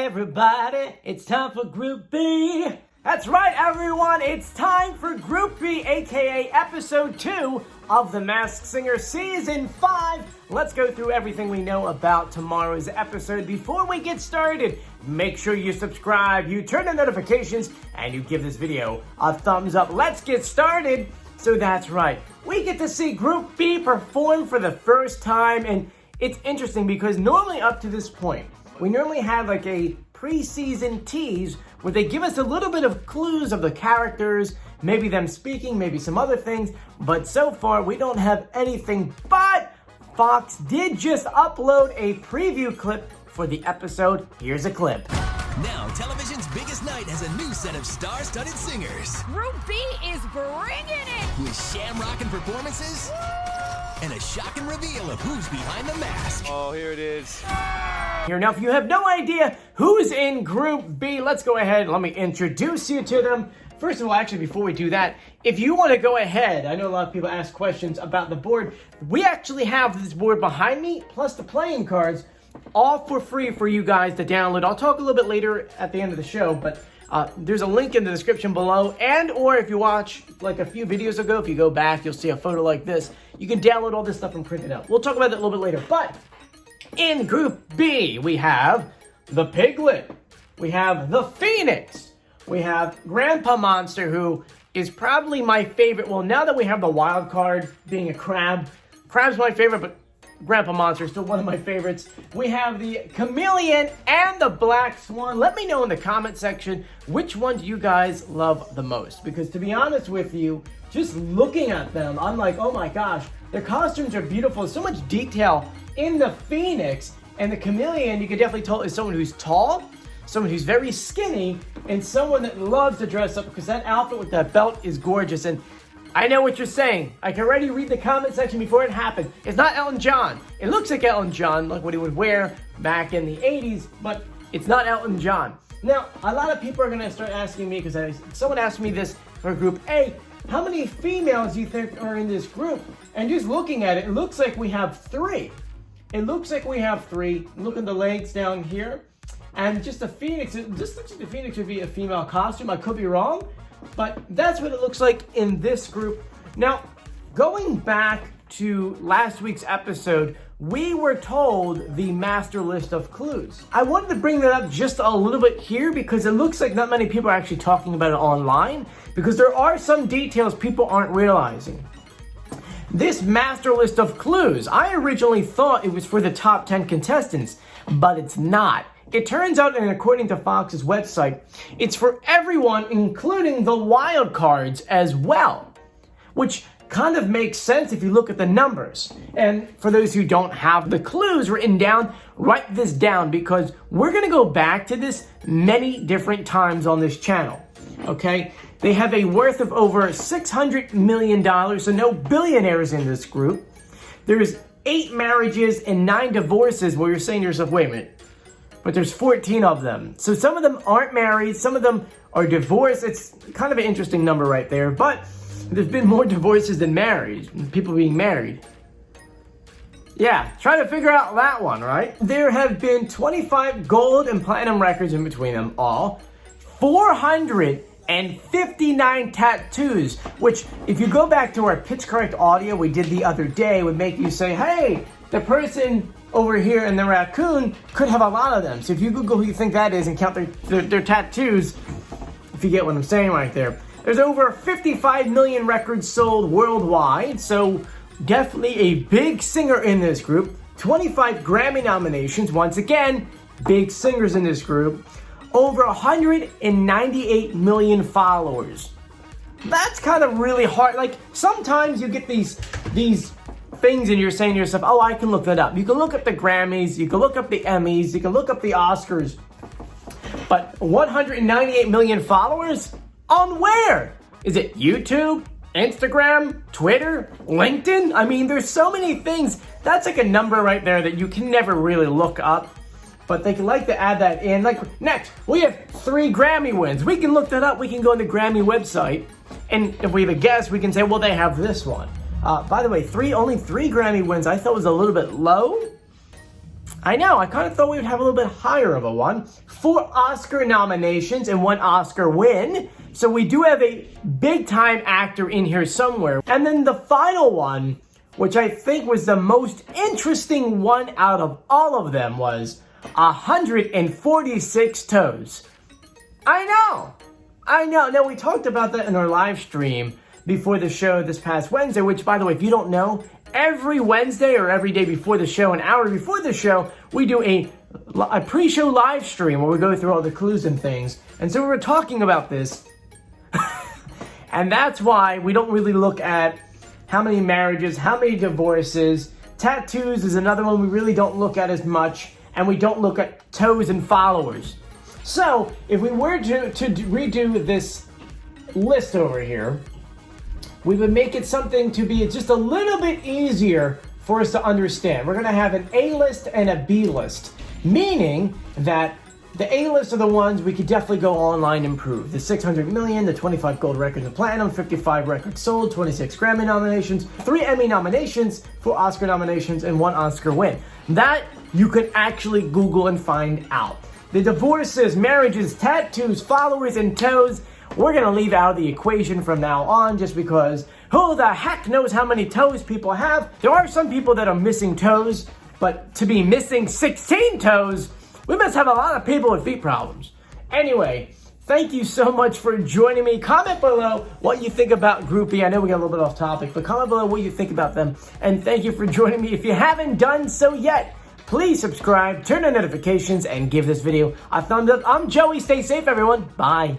everybody, it's time for Group B. That's right, everyone, it's time for Group B, aka Episode 2 of The Masked Singer Season 5. Let's go through everything we know about tomorrow's episode. Before we get started, make sure you subscribe, you turn on notifications, and you give this video a thumbs up. Let's get started. So that's right, we get to see Group B perform for the first time, and it's interesting because normally up to this point, we normally have like a pre-season tease where they give us a little bit of clues of the characters, maybe them speaking, maybe some other things, but so far we don't have anything. But Fox did just upload a preview clip for the episode. Here's a clip. Now, television's biggest night has a new set of star-studded singers. Group B is bringing it! With shamrocking performances and a shocking reveal of who's behind the mask. Oh, here it is. Here, now, if you have no idea who's in Group B, let's go ahead and let me introduce you to them. First of all, actually, before we do that, if you want to go ahead, I know a lot of people ask questions about the board. We actually have this board behind me, plus the playing cards, all for free for you guys to download. I'll talk a little bit later at the end of the show, but there's a link in the description below, and or if you watch like a few videos ago, if you go back, you'll see a photo like this. You can download all this stuff and print it out. We'll talk about that a little bit later, but in Group B, we have the Piglet, we have the Phoenix, we have Grandpa Monster, who is probably my favorite. Well, now that we have the wild card being a crab's my favorite, but Grandpa Monster is still one of my favorites. We have the Chameleon and the Black Swan. Let me know in the comment section which one do you guys love the most. Because to be honest with you, just looking at them, I'm like, oh my gosh, their costumes are beautiful. So much detail in the Phoenix. And the Chameleon, you can definitely tell, is someone who's tall, someone who's very skinny, and someone that loves to dress up because that outfit with that belt is gorgeous. And I know what you're saying. I can already read the comment section before it happened. It's not Elton John. It looks like Elton John, like what he would wear back in the 80s, but it's not Elton John. Now, a lot of people are going to start asking me, because someone asked me this for Group A, how many females do you think are in this group? And just looking at it, it looks like we have 3. It looks like we have 3. Look at the legs down here. And just the Phoenix, it just looks like the Phoenix would be a female costume. I could be wrong, but that's what it looks like in this group. Now, going back to last week's episode, we were told the master list of clues. I wanted to bring that up just a little bit here because it looks like not many people are actually talking about it online, because there are some details people aren't realizing. This master list of clues, I originally thought it was for the top 10 contestants, but it's not. It turns out, and according to Fox's website, it's for everyone, including the wild cards as well, which kind of makes sense if you look at the numbers. And for those who don't have the clues written down, write this down, because we're going to go back to this many different times on this channel, okay? They have a worth of over $600 million, so no billionaires in this group. There's 8 marriages and 9 divorces, where you're saying to yourself, wait a minute, but there's 14 of them. So some of them aren't married, some of them are divorced. It's kind of an interesting number right there, but there's been more divorces than marriage, people being married. Yeah, try to figure out that one, right? There have been 25 gold and platinum records in between them all, 459 tattoos, which if you go back to our Pitch Correct audio we did the other day, would make you say, hey, the person over here in the raccoon could have a lot of them. So if you Google who you think that is and count their tattoos, if you get what I'm saying right there. There's over 55 million records sold worldwide, so definitely a big singer in this group. 25 Grammy nominations, once again, big singers in this group. Over 198 million followers. That's kind of really hard. Like, sometimes you get these things and you're saying to yourself, oh, I can look that up. You can look up the Grammys, you can look up the Emmys, you can look up the Oscars. But 198 million followers? On where? Is it YouTube, Instagram, Twitter, LinkedIn? I mean, there's so many things. That's like a number right there that you can never really look up. But they can like to add that in. Like, next, we have 3 Grammy wins. We can look that up. We can go on the Grammy website. And if we have a guess, we can say, well, they have this one. By the way, only 3 Grammy wins I thought was a little bit low. I know, I kind of thought we would have a little bit higher of a one. 4 Oscar nominations and 1 Oscar win. So we do have a big time actor in here somewhere. And then the final one, which I think was the most interesting one out of all of them, was 146 toes. I know. Now, we talked about that in our live stream before the show this past Wednesday, which, by the way, if you don't know, every Wednesday or every day before the show, an hour before the show, we do a pre-show live stream where we go through all the clues and things. And so we were talking about this. And that's why we don't really look at how many marriages, how many divorces. Tattoos is another one we really don't look at as much. And we don't look at toes and followers. So, if we were to redo this list over here, we would make it something to be just a little bit easier for us to understand. We're going to have an A list and a B list, meaning that the A list are the ones we could definitely go online and prove. The 600 million, the 25 gold records and platinum, 55 records sold, 26 Grammy nominations, 3 Emmy nominations, 4 Oscar nominations, and 1 Oscar win. That you can actually Google and find out. The divorces, marriages, tattoos, followers, and toes, we're going to leave out of the equation from now on just because who the heck knows how many toes people have. There are some people that are missing toes, but to be missing 16 toes, we must have a lot of people with feet problems. Anyway, thank you so much for joining me. Comment below what you think about Group B. I know we got a little bit off topic, but comment below what you think about them. And thank you for joining me. If you haven't done so yet, please subscribe, turn on notifications, and give this video a thumbs up. I'm Joey. Stay safe, everyone. Bye.